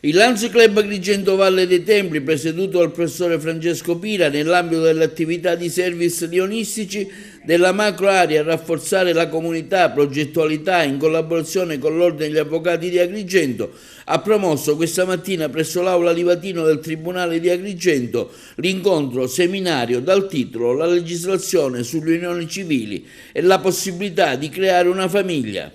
Il Lions Club Agrigento Valle dei Templi, presieduto dal professore Francesco Pira, nell'ambito delle attività di service lionistici della macro area rafforzare la comunità, progettualità in collaborazione con l'Ordine degli Avvocati di Agrigento, ha promosso questa mattina presso l'Aula Livatino del Tribunale di Agrigento l'incontro seminario dal titolo La legislazione sulle unioni civili e la possibilità di creare una famiglia.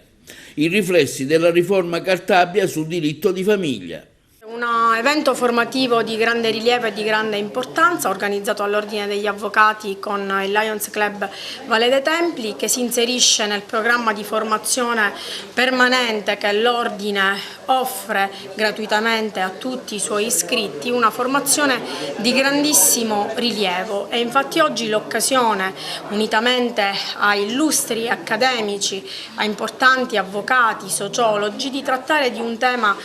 I riflessi della riforma Cartabia sul diritto di famiglia. Un evento formativo di grande rilievo e di grande importanza, organizzato all'Ordine degli Avvocati con il Lions Club Valle dei Templi, che si inserisce nel programma di formazione permanente che l'Ordine offre gratuitamente a tutti i suoi iscritti, una formazione di grandissimo rilievo. E infatti oggi l'occasione, unitamente a illustri accademici, a importanti avvocati, sociologi, di trattare di un tema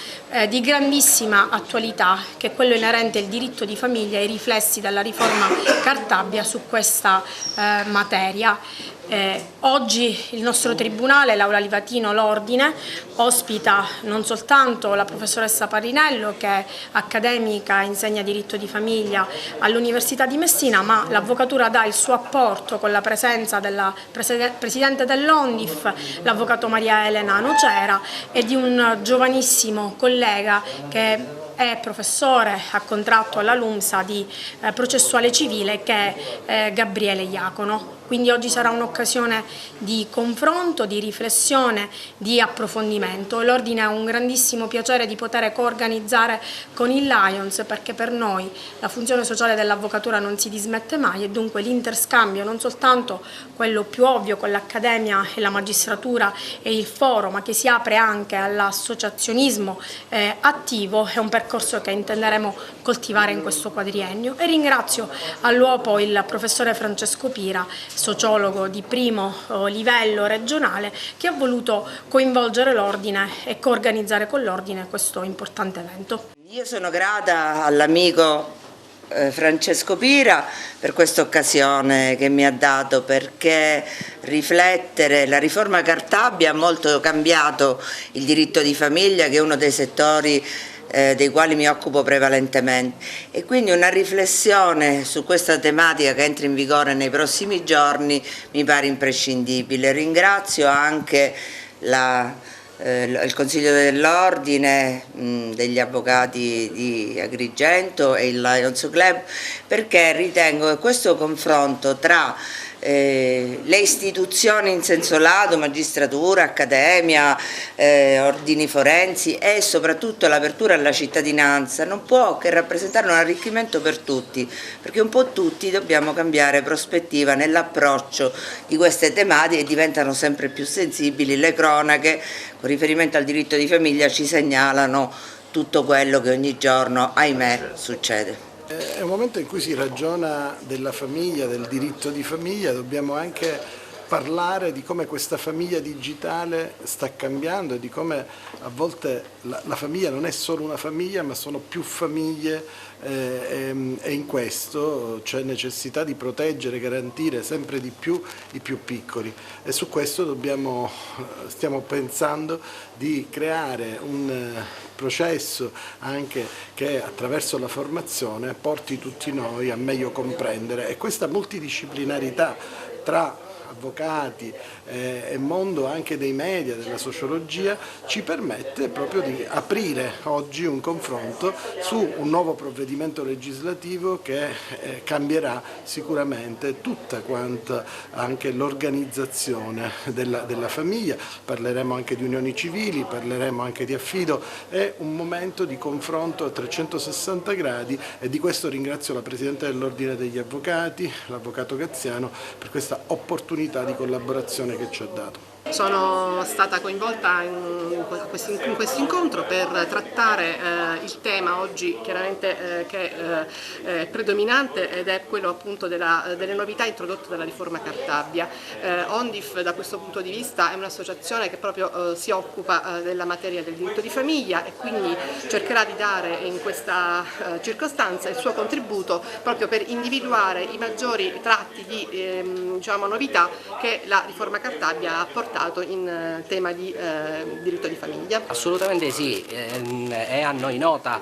di grandissima attualità, che è quello inerente al diritto di famiglia e i riflessi della riforma Cartabia su questa materia. Oggi il nostro Tribunale, l'Aula Livatino, l'Ordine, ospita non soltanto la professoressa Parinello, che è accademica e insegna diritto di famiglia all'Università di Messina, ma l'Avvocatura dà il suo apporto con la presenza della Presidente dell'ONDIF, l'Avvocato Maria Elena Nocera, e di un giovanissimo collega che è professore a contratto alla LUMSA di processuale civile, che è Gabriele Iacono. Quindi oggi sarà un'occasione di confronto, di riflessione, di approfondimento. L'Ordine ha un grandissimo piacere di poter coorganizzare con il Lions, perché per noi la funzione sociale dell'avvocatura non si dismette mai, e dunque l'interscambio, non soltanto quello più ovvio con l'Accademia e la magistratura e il foro, ma che si apre anche all'associazionismo attivo, è un percorso che intenderemo coltivare in questo quadriennio. E ringrazio all'uopo il professore Francesco Pira, sociologo di primo livello regionale, che ha voluto coinvolgere l'Ordine e coorganizzare con l'Ordine questo importante evento. Io sono grata all'amico Francesco Pira per questa occasione che mi ha dato, perché riflettere la riforma Cartabia ha molto cambiato il diritto di famiglia, che è uno dei settori dei quali mi occupo prevalentemente, e quindi una riflessione su questa tematica che entra in vigore nei prossimi giorni mi pare imprescindibile. Ringrazio anche il Consiglio dell'Ordine degli Avvocati di Agrigento e il Lions Club, perché ritengo che questo confronto tra le istituzioni in senso lato, magistratura, accademia, ordini forensi e soprattutto l'apertura alla cittadinanza non può che rappresentare un arricchimento per tutti, perché un po' tutti dobbiamo cambiare prospettiva nell'approccio di queste tematiche, e diventano sempre più sensibili. Le cronache con riferimento al diritto di famiglia ci segnalano tutto quello che ogni giorno, ahimè, succede. È un momento in cui si ragiona della famiglia, del diritto di famiglia. Dobbiamo anche parlare di come questa famiglia digitale sta cambiando e di come a volte la famiglia non è solo una famiglia, ma sono più famiglie, e in questo c'è necessità di proteggere, garantire sempre di più i più piccoli, e su questo stiamo pensando di creare un processo anche che attraverso la formazione porti tutti noi a meglio comprendere, e questa multidisciplinarità tra avvocati e mondo anche dei media, della sociologia, ci permette proprio di aprire oggi un confronto su un nuovo provvedimento legislativo che cambierà sicuramente tutta quanta anche l'organizzazione della famiglia. Parleremo anche di unioni civili, parleremo anche di affido. È un momento di confronto a 360 gradi, e di questo ringrazio la Presidente dell'Ordine degli Avvocati, l'Avvocato Gaziano, per questa opportunità di collaborazione che ci ha dato. Sono stata coinvolta in questo incontro per trattare il tema oggi chiaramente che è predominante, ed è quello appunto delle novità introdotte dalla riforma Cartabia. ONDIF da questo punto di vista è un'associazione che proprio si occupa della materia del diritto di famiglia, e quindi cercherà di dare in questa circostanza il suo contributo proprio per individuare i maggiori tratti di novità che la riforma Cartabia ha portato affrontato in tema di diritto di famiglia? Assolutamente sì, è a noi nota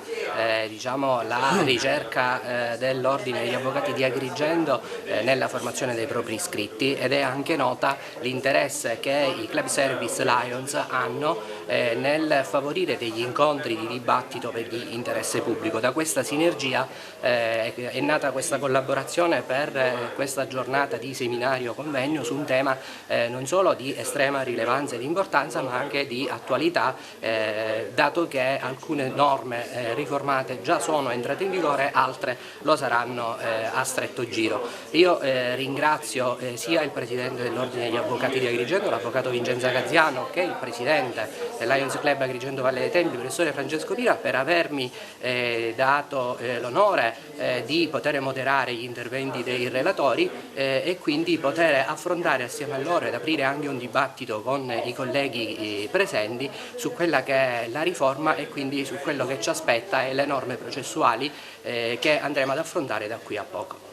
diciamo, la ricerca dell'Ordine degli Avvocati di Agrigento nella formazione dei propri iscritti, ed è anche nota l'interesse che i Club Service Lions hanno nel favorire degli incontri di dibattito per l'interesse pubblico. Da questa sinergia è nata questa collaborazione per questa giornata di seminario convegno su un tema non solo di estrema rilevanza ed importanza, ma anche di attualità, dato che alcune norme riformate già sono entrate in vigore, altre lo saranno a stretto giro. Io ringrazio sia il Presidente dell'Ordine degli Avvocati di Agrigento, l'Avvocato Vincenzo Gaziano, che il Presidente del Lions Club Agrigento Valle dei Templi, il Professore Francesco Pira, per avermi dato l'onore di poter moderare gli interventi dei relatori e quindi poter affrontare assieme a loro ed aprire anche un dibattito con i colleghi presenti su quella che è la riforma e quindi su quello che ci aspetta e le norme processuali che andremo ad affrontare da qui a poco.